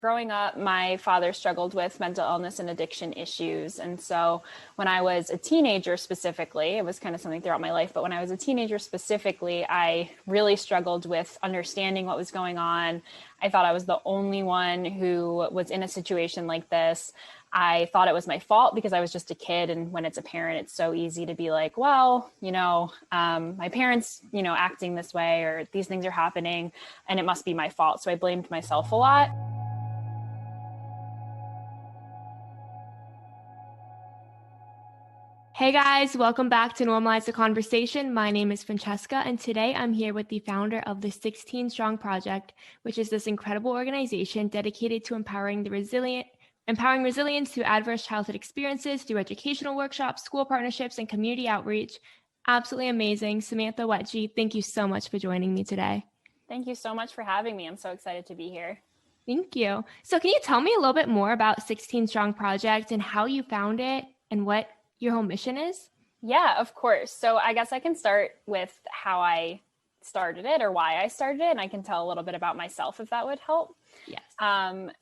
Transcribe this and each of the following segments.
Growing up, my father struggled with mental illness and addiction issues. And so when I was a teenager specifically, it was kind of something throughout my life, but when I was a teenager specifically, I really struggled with understanding what was going on. I thought I was the only one who was in a situation like this. I thought it was my fault because I was just a kid. And when it's a parent, it's so easy to be like, well, my parents, acting this way, or these things are happening and it must be my fault. So I blamed myself a lot. Hey guys, welcome back to Normalize the Conversation. My name is Francesca, and today I'm here with the founder of the 16 Strong Project, which is this incredible organization dedicated to empowering resilience to adverse childhood experiences through educational workshops, school partnerships, and community outreach. Absolutely amazing. Samantha Wettje, thank you so much for joining me today. Thank you so much for having me. I'm so excited to be here. Thank you. So can you tell me a little bit more about 16 Strong Project and how you found it and what your whole mission is? Yeah, of course. So I guess I can start with how I started it or why I started it, and I can tell a little bit about myself if that would help. Yes.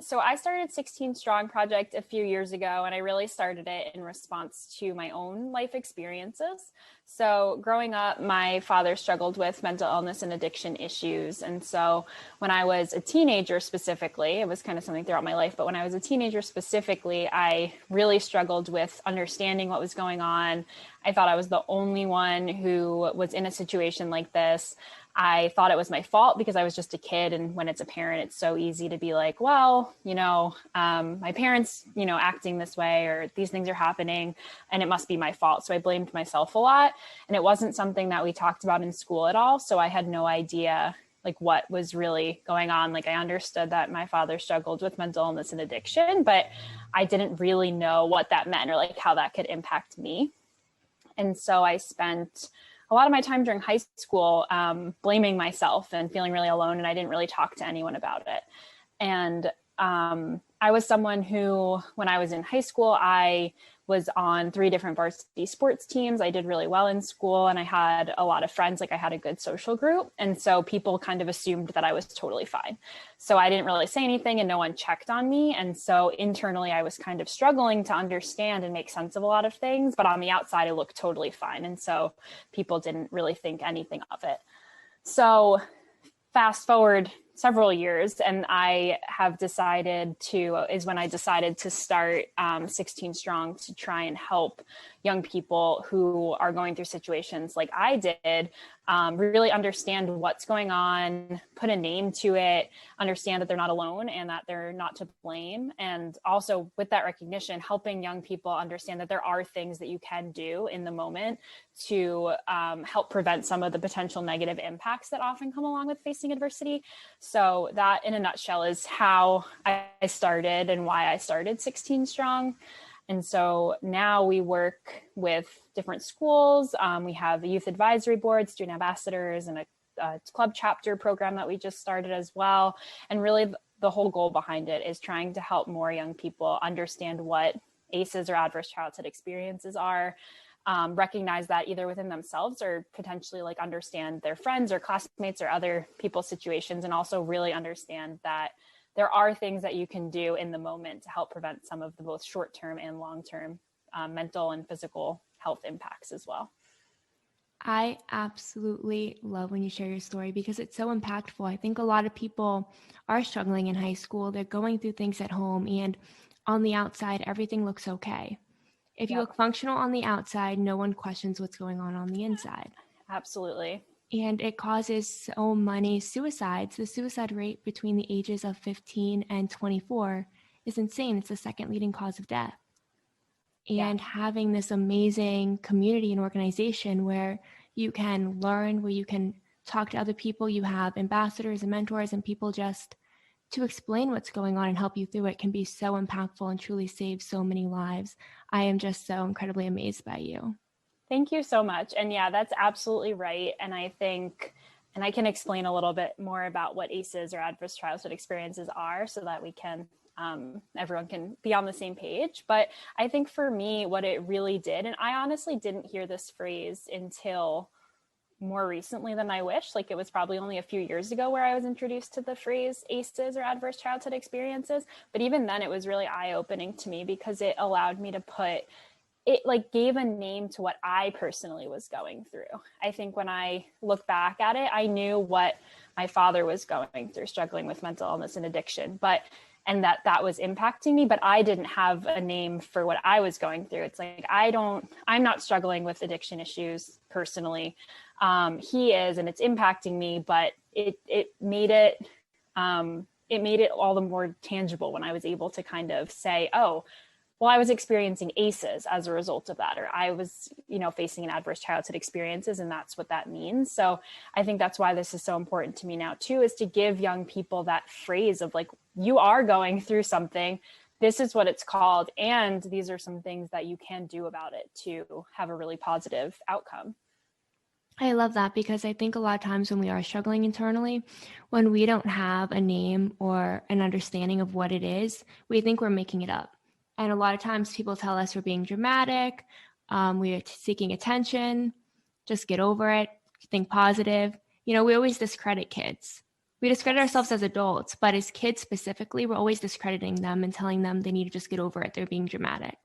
So I started 16 Strong Project a few years ago, and I really started it in response to my own life experiences. So growing up, my father struggled with mental illness and addiction issues. And so when I was a teenager specifically, it was kind of something throughout my life, but when I was a teenager specifically, I really struggled with understanding what was going on. I thought I was the only one who was in a situation like this. I thought it was my fault because I was just a kid. And when it's a parent, it's so easy to be like, well, my parents, acting this way, or these things are happening and it must be my fault. So I blamed myself a lot. And it wasn't something that we talked about in school at all. So I had no idea like what was really going on. Like I understood that my father struggled with mental illness and addiction, but I didn't really know what that meant or like how that could impact me. And so I spent a lot of my time during high school blaming myself and feeling really alone. And I didn't really talk to anyone about it. And I was someone who, when I was in high school, I was on 3 different varsity sports teams. I did really well in school and I had a lot of friends, like I had a good social group. And so people kind of assumed that I was totally fine. So I didn't really say anything and no one checked on me. And so internally I was kind of struggling to understand and make sense of a lot of things, but on the outside I looked totally fine. And so people didn't really think anything of it. So fast forward several years, and I is when I decided to start 16 Strong to try and help young people who are going through situations like I did, really understand what's going on, put a name to it, understand that they're not alone and that they're not to blame. And also with that recognition, helping young people understand that there are things that you can do in the moment to help prevent some of the potential negative impacts that often come along with facing adversity. So that in a nutshell is how I started and why I started 16 Strong. And so now we work with different schools. We have a youth advisory board, student ambassadors, and a club chapter program that we just started as well. And really the whole goal behind it is trying to help more young people understand what ACEs or adverse childhood experiences are, recognize that either within themselves or potentially like understand their friends or classmates or other people's situations, and also really understand that there are things that you can do in the moment to help prevent some of the both short-term and long-term mental and physical health impacts as well. I absolutely love when you share your story because it's so impactful. I think a lot of people are struggling in high school. They're going through things at home, and on the outside, everything looks okay. If you look functional on the outside, no one questions what's going on the inside. Absolutely. And it causes so many suicides. The suicide rate between the ages of 15 and 24 is insane. It's the second leading cause of death. And having this amazing community and organization where you can learn, where you can talk to other people, you have ambassadors and mentors and people just to explain what's going on and help you through it can be so impactful and truly save so many lives. I am just so incredibly amazed by you. Thank you so much. And yeah, that's absolutely right. And I think, and I can explain a little bit more about what ACEs or adverse childhood experiences are so that we can, everyone can be on the same page. But I think for me, what it really did, and I honestly didn't hear this phrase until more recently than I wish. Like, it was probably only a few years ago where I was introduced to the phrase ACEs, or adverse childhood experiences. But even then, it was really eye-opening to me, because it allowed me to like gave a name to what I personally was going through. I think when I look back at it, I knew what my father was going through, struggling with mental illness and addiction, and that was impacting me, but I didn't have a name for what I was going through. It's like, I'm not struggling with addiction issues personally. He is, and it's impacting me, but it made it all the more tangible when I was able to kind of say, oh, well, I was experiencing ACEs as a result of that, or I was, facing an adverse childhood experiences, and that's what that means. So I think that's why this is so important to me now too, is to give young people that phrase of like, you are going through something, this is what it's called, and these are some things that you can do about it to have a really positive outcome. I love that, because I think a lot of times when we are struggling internally, when we don't have a name or an understanding of what it is, we think we're making it up. And a lot of times people tell us we're being dramatic, we are seeking attention, just get over it, think positive. We always discredit kids. We discredit ourselves as adults, but as kids specifically, we're always discrediting them and telling them they need to just get over it. They're being dramatic.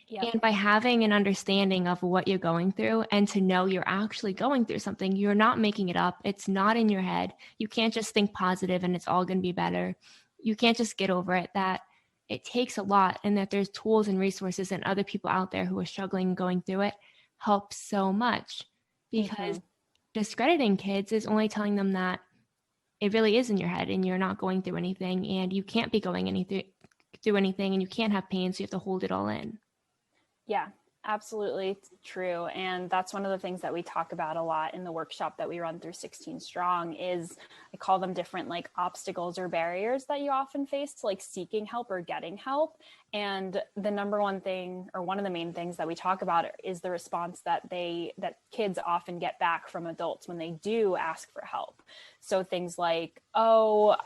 Yep. And by having an understanding of what you're going through, and to know you're actually going through something, you're not making it up. It's not in your head. You can't just think positive and it's all going to be better. You can't just get over it. That it takes a lot, and that there's tools and resources and other people out there who are struggling, going through it, helps so much, because discrediting kids is only telling them that it really is in your head and you're not going through anything, and you can't be going through anything, and you can't have pain, so you have to hold it all in. Yeah, absolutely true. And that's one of the things that we talk about a lot in the workshop that we run through 16 Strong is, I call them different like obstacles or barriers that you often face to like seeking help or getting help. And the number one thing, or one of the main things that we talk about, is the response that kids often get back from adults when they do ask for help. So things like, oh,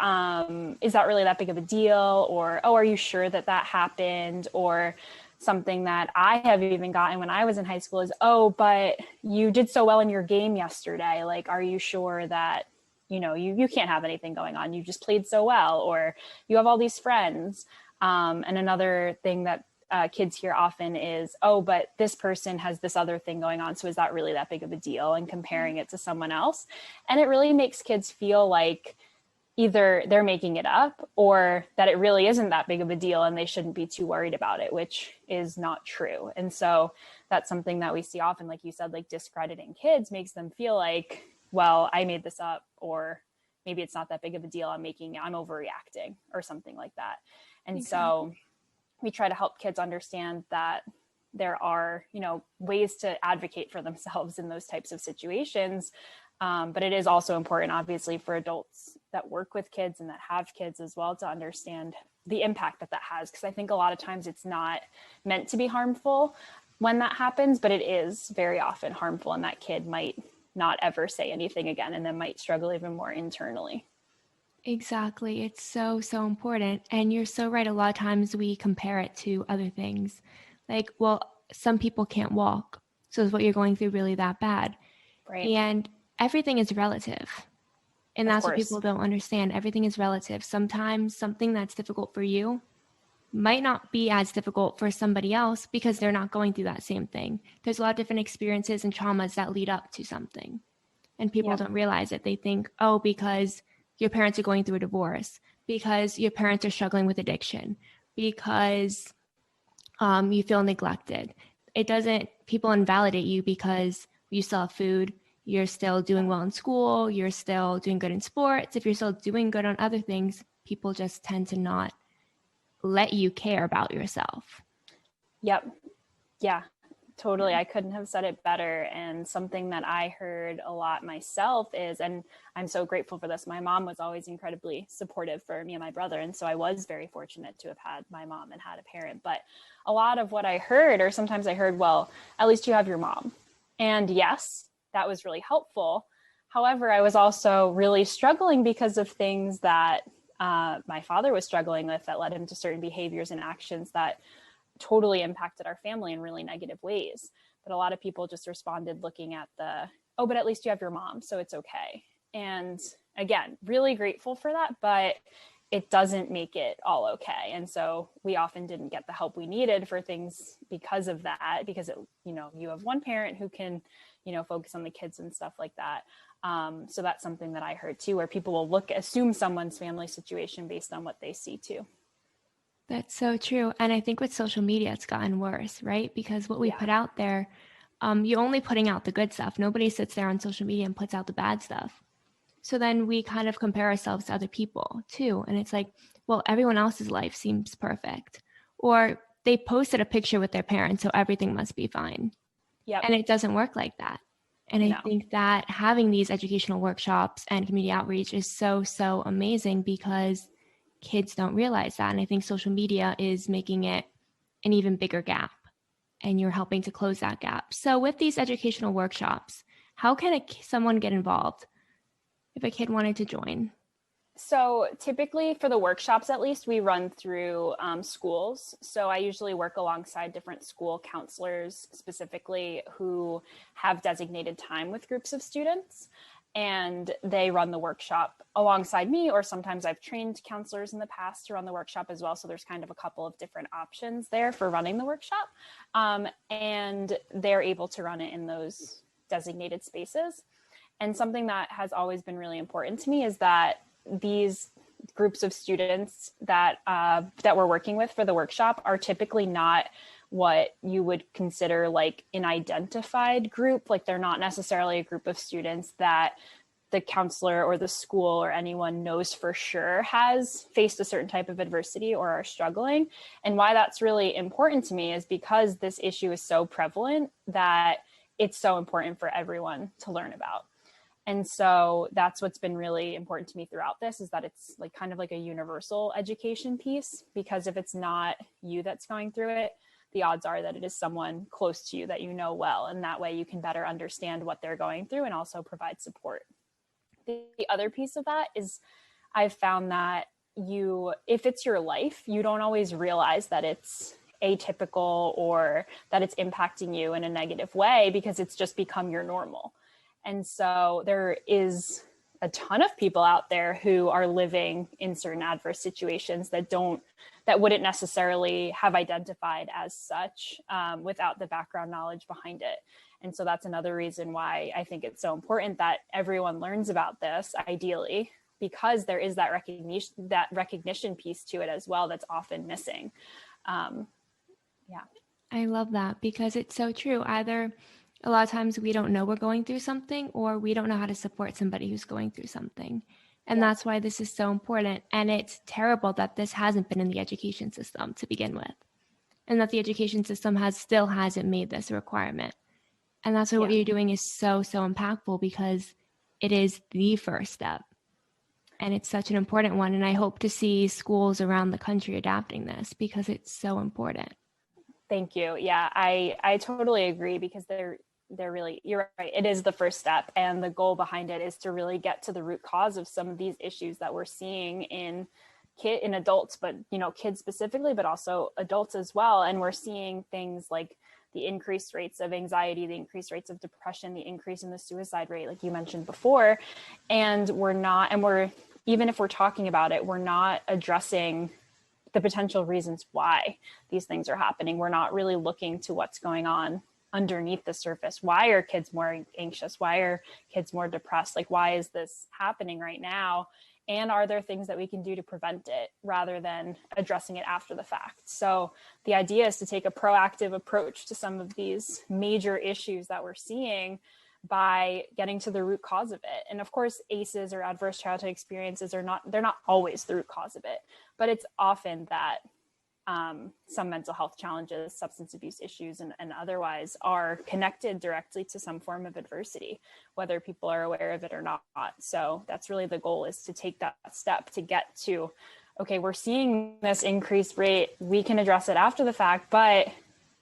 is that really that big of a deal? Or, oh, are you sure that happened? Or something that I have even gotten when I was in high school is, oh, but you did so well in your game yesterday. Like, are you sure that, you can't have anything going on? You just played so well, or you have all these friends. And another thing that kids hear often is, oh, but this person has this other thing going on, so is that really that big of a deal? And comparing it to someone else. And it really makes kids feel like either they're making it up, or that it really isn't that big of a deal and they shouldn't be too worried about it, which is not true. And so that's something that we see often, like you said, like discrediting kids makes them feel like, well, I made this up, or maybe it's not that big of a deal. I'm overreacting, or something like that. And so we try to help kids understand that there are, ways to advocate for themselves in those types of situations. But it is also important, obviously, for adults that work with kids and that have kids as well, to understand the impact that has. Because I think a lot of times it's not meant to be harmful when that happens, but it is very often harmful, and that kid might not ever say anything again, and then might struggle even more internally. Exactly. It's so, so important. And you're so right. A lot of times we compare it to other things. Like, well, some people can't walk, so is what you're going through really that bad? Right. And everything is relative. And that's what people don't understand. Everything is relative. Sometimes something that's difficult for you might not be as difficult for somebody else, because they're not going through that same thing. There's a lot of different experiences and traumas that lead up to something. And people don't realize it. They think, oh, because your parents are going through a divorce, because your parents are struggling with addiction, because you feel neglected. People invalidate you because you still have food, you're still doing well in school, you're still doing good in sports. If you're still doing good on other things, people just tend to not let you care about yourself. Yep. Yeah, totally. I couldn't have said it better. And something that I heard a lot myself is, and I'm so grateful for this, my mom was always incredibly supportive for me and my brother. And so I was very fortunate to have had my mom and had a parent. But a lot of what I heard, or sometimes I heard, well, at least you have your mom. And yes, that was really helpful. However, I was also really struggling because of things that my father was struggling with, that led him to certain behaviors and actions that totally impacted our family in really negative ways. But a lot of people just responded looking at the oh, but at least you have your mom, so it's okay. And again, really grateful for that, but it doesn't make it all okay. And so we often didn't get the help we needed for things because of that, because it, you know, you have one parent who can, you know, focus on the kids and stuff like that. So that's something that I heard too, where people will assume someone's family situation based on what they see too. That's so true. And I think with social media, it's gotten worse, right? Because what we put out there, you're only putting out the good stuff. Nobody sits there on social media and puts out the bad stuff. So then we kind of compare ourselves to other people too. And it's like, well, everyone else's life seems perfect. Or they posted a picture with their parents, so everything must be fine. Yep. And it doesn't work like that. And I think that having these educational workshops and community outreach is so, so amazing because kids don't realize that. And I think social media is making it an even bigger gap, and you're helping to close that gap. So with these educational workshops, how can someone get involved if a kid wanted to join? So typically for the workshops, at least, we run through schools. So I usually work alongside different school counselors specifically who have designated time with groups of students, and they run the workshop alongside me, or sometimes I've trained counselors in the past to run the workshop as well. So there's kind of a couple of different options there for running the workshop, and they're able to run it in those designated spaces. And something that has always been really important to me is that these groups of students that we're working with for the workshop are typically not what you would consider like an identified group. Like they're not necessarily a group of students that the counselor or the school or anyone knows for sure has faced a certain type of adversity or are struggling. And why that's really important to me is because this issue is so prevalent that it's so important for everyone to learn about. And so that's what's been really important to me throughout this, is that it's like kind of like a universal education piece, because if it's not you that's going through it, the odds are that it is someone close to you that you know well. And that way you can better understand what they're going through and also provide support. The other piece of that is I've found that if it's your life, you don't always realize that it's atypical or that it's impacting you in a negative way because it's just become your normal. And so there is a ton of people out there who are living in certain adverse situations that wouldn't necessarily have identified as such without the background knowledge behind it. And so that's another reason why I think it's so important that everyone learns about this, ideally, because there is that recognition piece to it as well that's often missing. I love that, because it's so true. Either a lot of times we don't know we're going through something, or we don't know how to support somebody who's going through something. And that's why this is so important. And it's terrible that this hasn't been in the education system to begin with, and that the education system still hasn't made this a requirement. And that's why what you're doing is so, so impactful, because it is the first step. And it's such an important one. And I hope to see schools around the country adapting this, because it's so important. Thank you. Yeah, I totally agree, because they're really, you're right. It is the first step. And the goal behind it is to really get to the root cause of some of these issues that we're seeing in adults, but, you know, kids specifically, but also adults as well. And we're seeing things like the increased rates of anxiety, the increased rates of depression, the increase in the suicide rate, like you mentioned before. And even if we're talking about it, we're not addressing the potential reasons why these things are happening. We're not really looking to what's going on underneath the surface. Why are kids more anxious? Why are kids more depressed? Like, why is this happening right now? And are there things that we can do to prevent it, rather than addressing it after the fact? So the idea is to take a proactive approach to some of these major issues that we're seeing by getting to the root cause of it. And of course, ACEs, or adverse childhood experiences, they're not always the root cause of it, but it's often that some mental health challenges, substance abuse issues, and otherwise are connected directly to some form of adversity, whether people are aware of it or not. So that's really the goal, is to take that step to get to, okay, we're seeing this increased rate, we can address it after the fact, but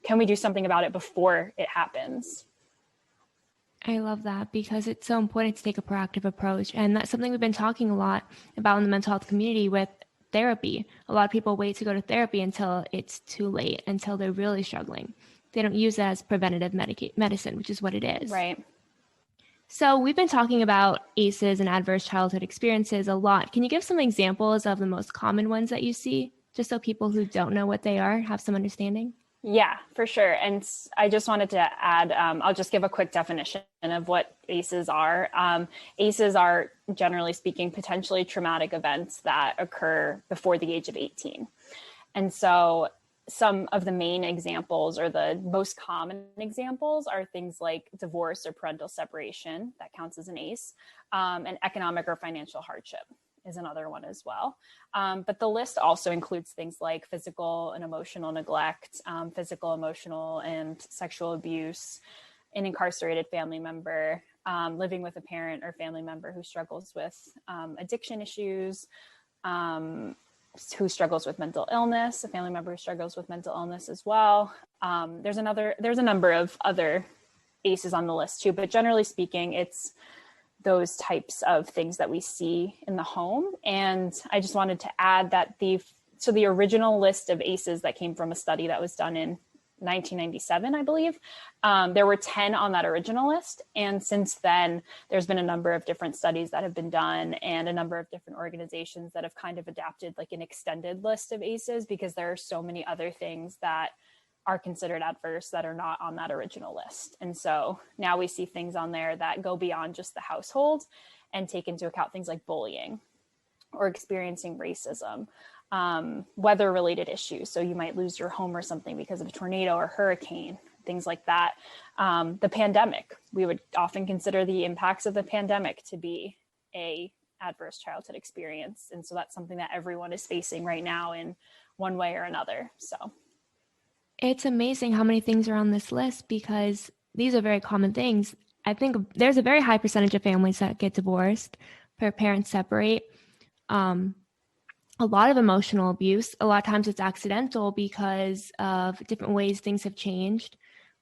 can we do something about it before it happens? I love that, because it's so important to take a proactive approach. And that's something we've been talking a lot about in the mental health community with therapy. A lot of people wait to go to therapy until it's too late, until they're really struggling. They don't use it as preventative medicine, which is what it is. Right. So we've been talking about ACEs and adverse childhood experiences a lot. Can you give some examples of the most common ones that you see, just so people who don't know what they are have some understanding? Yeah, for sure. And I just wanted to add, I'll just give a quick definition of what ACEs are. ACEs are, generally speaking, potentially traumatic events that occur before the age of 18. And so some of the main examples, or the most common examples, are things like divorce or parental separation. That counts as an ACE, and economic or financial hardship is another one as well. But the list also includes things like physical and emotional neglect, physical, emotional, and sexual abuse, an incarcerated family member, living with a parent or family member who struggles with addiction issues, who struggles with mental illness, a family member who struggles with mental illness as well. There's a number of other ACEs on the list too, but generally speaking, it's those types of things that we see in the home. And I just wanted to add that the original list of ACEs that came from a study that was done in 1997, I believe, there were 10 on that original list. And since then, there's been a number of different studies that have been done, and a number of different organizations that have kind of adapted like an extended list of ACEs, because there are so many other things that are considered adverse that are not on that original list. And so now we see things on there that go beyond just the household and take into account things like bullying or experiencing racism, weather-related issues. So you might lose your home or something because of a tornado or hurricane, things like that. The pandemic, we would often consider the impacts of the pandemic to be a adverse childhood experience. And so that's something that everyone is facing right now in one way or another. So It's amazing how many things are on this list, because these are very common things. I think there's a very high percentage of families that get divorced, where parents separate. A lot of emotional abuse. A lot of times it's accidental because of different ways things have changed.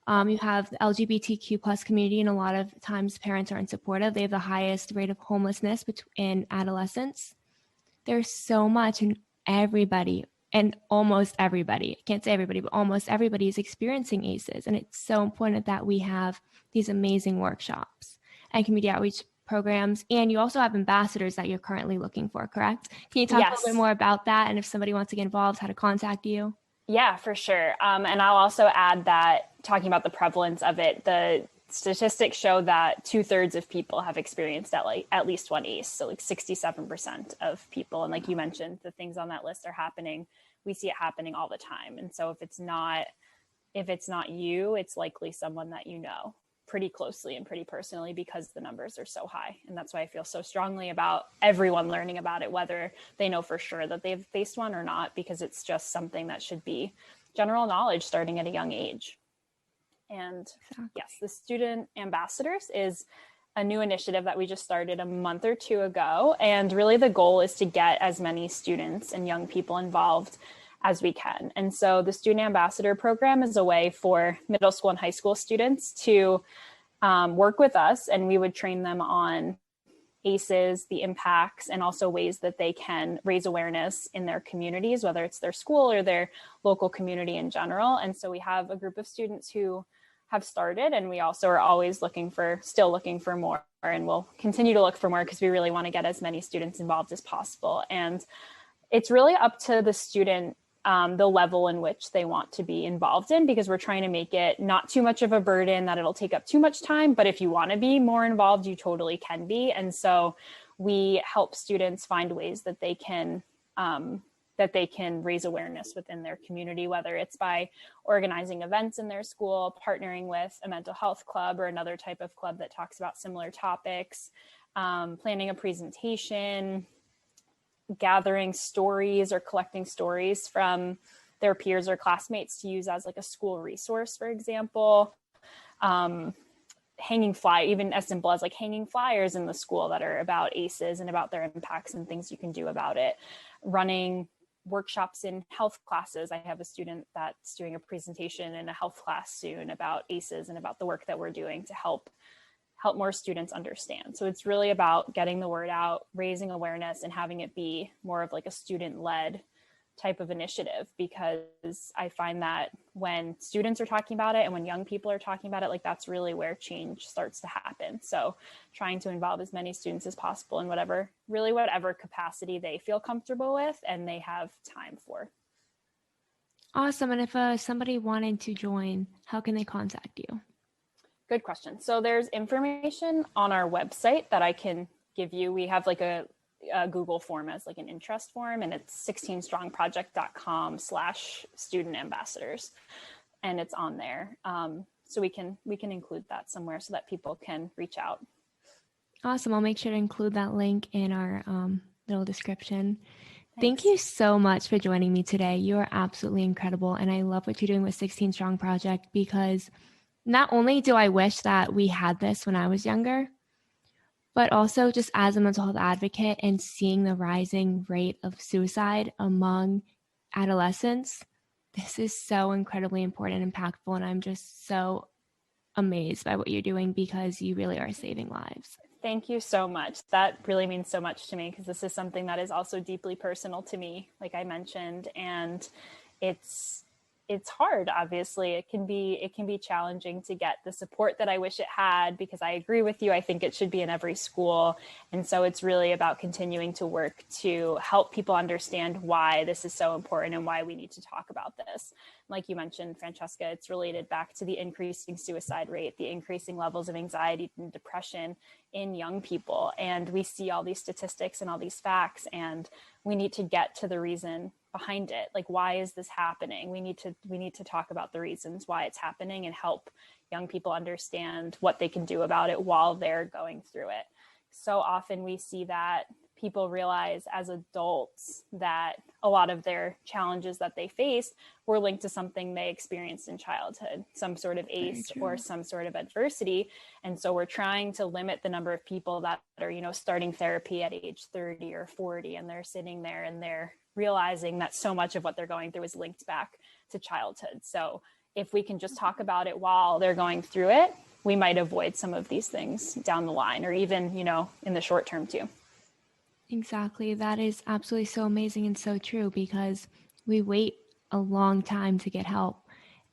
You have the LGBTQ plus community, and a lot of times parents aren't supportive. They have the highest rate of homelessness in adolescents. There's so much, and everybody, and almost everybody, I can't say everybody, but almost everybody is experiencing ACEs. And it's so important that we have these amazing workshops and community outreach programs. And you also have ambassadors that you're currently looking for, correct? Can you talk a little bit more about that? And if somebody wants to get involved, how to contact you? Yeah, for sure. And I'll also add that, talking about the prevalence of it, the statistics show that 2/3 of people have experienced at least one ACE. So like 67% of people. And like you mentioned, the things on that list are happening. We see it happening all the time. And so if it's not you, it's likely someone that you know pretty closely and pretty personally, because the numbers are so high. And that's why I feel so strongly about everyone learning about it, whether they know for sure that they've faced one or not, because it's just something that should be general knowledge starting at a young age. And yes, the Student Ambassadors is a new initiative that we just started a month or two ago. And really the goal is to get as many students and young people involved as we can. And so the Student Ambassador program is a way for middle school and high school students to work with us, and we would train them on ACEs, the impacts, and also ways that they can raise awareness in their communities, whether it's their school or their local community in general. And so we have a group of students who have started, and we also are always still looking for more, and we'll continue to look for more because we really want to get as many students involved as possible. And it's really up to the student, the level in which they want to be involved in, because we're trying to make it not too much of a burden that it'll take up too much time. But if you want to be more involved, you totally can be. And so we help students find ways that they can raise awareness within their community, whether it's by organizing events in their school, partnering with a mental health club or another type of club that talks about similar topics, planning a presentation, gathering stories or collecting stories from their peers or classmates to use as like a school resource, for example, even as simple as like hanging flyers in the school that are about ACEs and about their impacts and things you can do about it, running workshops in health classes. I have a student that's doing a presentation in a health class soon about ACEs and about the work that we're doing to help more students understand. So it's really about getting the word out, raising awareness, and having it be more of like a student-led type of initiative, because I find that when students are talking about it and when young people are talking about it, like that's really where change starts to happen. So trying to involve as many students as possible in whatever capacity they feel comfortable with and they have time for. Awesome. And if somebody wanted to join, how can they contact you? Good question. So there's information on our website that I can give you. We have like a Google form as like an interest form, and it's 16strongproject.com/student ambassadors, and it's on there. So we can include that somewhere so that people can reach out. Awesome. I'll make sure to include that link in our little description. Thanks. Thank you so much for joining me today. You are absolutely incredible. And I love what you're doing with 16 Strong Project, because not only do I wish that we had this when I was younger, but also just as a mental health advocate and seeing the rising rate of suicide among adolescents, this is so incredibly important and impactful. And I'm just so amazed by what you're doing, because you really are saving lives. Thank you so much. That really means so much to me, because this is something that is also deeply personal to me, like I mentioned, and it's hard. Obviously, it can be challenging to get the support that I wish it had, because I agree with you. I think it should be in every school. And so it's really about continuing to work to help people understand why this is so important and why we need to talk about this. Like you mentioned, Francesca, it's related back to the increasing suicide rate, the increasing levels of anxiety and depression in young people. And we see all these statistics and all these facts, and we need to get to the reason behind it. Like, why is this happening? We need to talk about the reasons why it's happening and help young people understand what they can do about it while they're going through it. So often we see that people realize as adults that a lot of their challenges that they faced were linked to something they experienced in childhood, some sort of ACE or some sort of adversity. And so we're trying to limit the number of people that are, starting therapy at age 30 or 40, and they're sitting there and they're realizing that so much of what they're going through is linked back to childhood. So if we can just talk about it while they're going through it, we might avoid some of these things down the line, or even, in the short term too. Exactly. That is absolutely so amazing and so true, because we wait a long time to get help,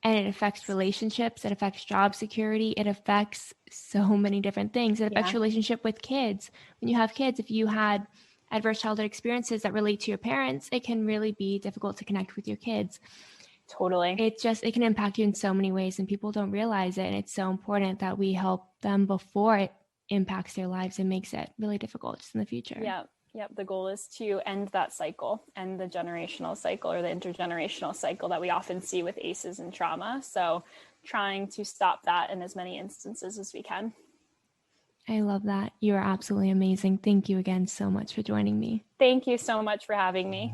and it affects relationships. It affects job security. It affects so many different things. It affects relationship with kids. When you have kids, if you had adverse childhood experiences that relate to your parents, it can really be difficult to connect with your kids. Totally. It can impact you in so many ways, and people don't realize it. And it's so important that we help them before it impacts their lives and makes it really difficult just in the future. Yep. The goal is to end that cycle, end the generational cycle or the intergenerational cycle that we often see with ACEs and trauma. So trying to stop that in as many instances as we can. I love that. You are absolutely amazing. Thank you again so much for joining me. Thank you so much for having me.